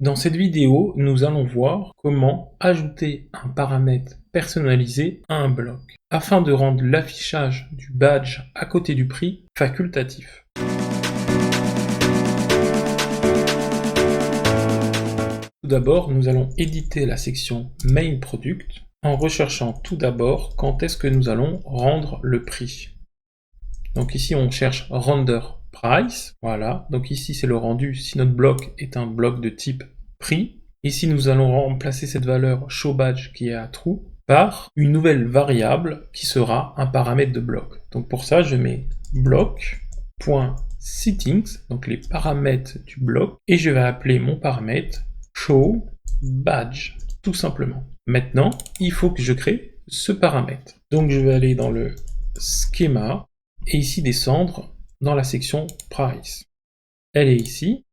Dans cette vidéo, nous allons voir comment ajouter un paramètre personnalisé à un bloc, afin de rendre l'affichage du badge à côté du prix facultatif. Tout d'abord, nous allons éditer la section Main Product en recherchant tout d'abord quand est-ce que nous allons rendre le prix. Donc ici, on cherche Render Price, voilà. Donc ici, c'est le rendu si notre bloc est un bloc de type prix. Ici, nous allons remplacer cette valeur showBadge qui est à true par une nouvelle variable qui sera un paramètre de bloc. Donc pour ça, je mets bloc.settings, donc les paramètres du bloc, et je vais appeler mon paramètre showBadge, tout simplement. Maintenant, il faut que je crée ce paramètre. Donc je vais aller dans le schéma, et ici descendre dans la section Price. Elle est ici.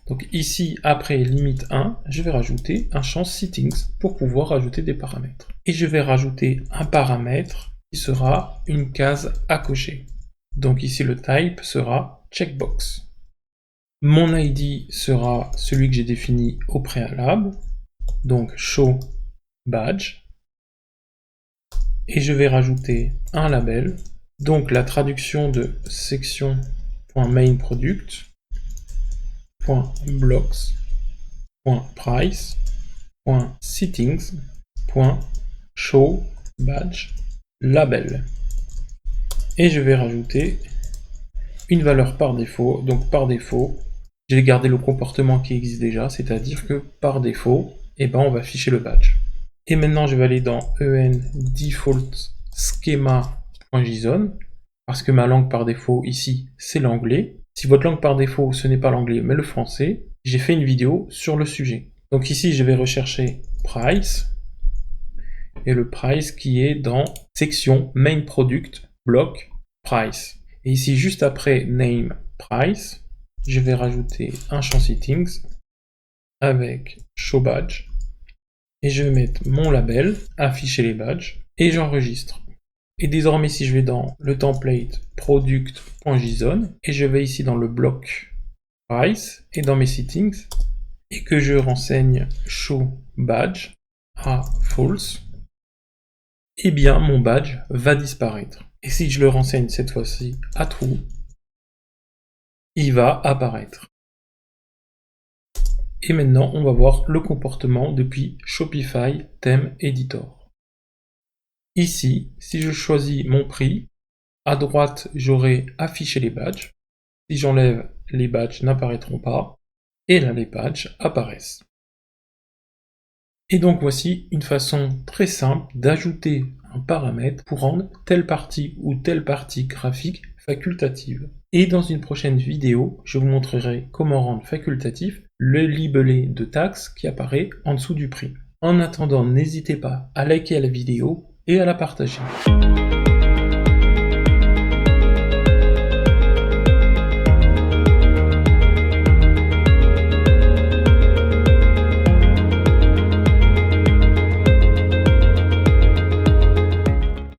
Donc ici, après limite 1, je vais rajouter un champ Settings pour pouvoir rajouter des paramètres. Et je vais rajouter un paramètre qui sera une case à cocher. Donc ici, le type sera checkbox. Mon ID sera celui que j'ai défini au préalable, donc show badge. Et je vais rajouter un label. Donc la traduction de section.mainProduct.blocks.price.settings.showBadge.label. Et je vais rajouter une valeur par défaut. Donc par défaut, je vais garder le comportement qui existe déjà, c'est-à-dire que par défaut, on va afficher le badge. Et maintenant, je vais aller dans enDefaultSchema.json parce que ma langue par défaut ici, c'est l'anglais. Si votre langue par défaut, ce n'est pas l'anglais, mais le français, j'ai fait une vidéo sur le sujet. Donc ici, je vais rechercher price, et le price qui est dans section main product, bloc, price. Et ici, juste après name price, je vais rajouter un champ settings avec show badge, et je vais mettre mon label, afficher les badges, et j'enregistre. Et désormais, si je vais dans le template product.json, et je vais ici dans le bloc price, et dans mes settings, et que je renseigne show badge à false, eh bien mon badge va disparaître. Et si je le renseigne cette fois-ci à true, il va apparaître. Et maintenant, on va voir le comportement depuis Shopify Theme Editor. Ici, si je choisis mon prix, à droite, j'aurai affiché les badges. Si j'enlève, les badges n'apparaîtront pas. Et là, les badges apparaissent. Et donc, voici une façon très simple d'ajouter un paramètre pour rendre telle partie ou telle partie graphique facultative. Et dans une prochaine vidéo, je vous montrerai comment rendre facultatif le libellé de taxe qui apparaît en dessous du prix. En attendant, n'hésitez pas à liker la vidéo et à la partager.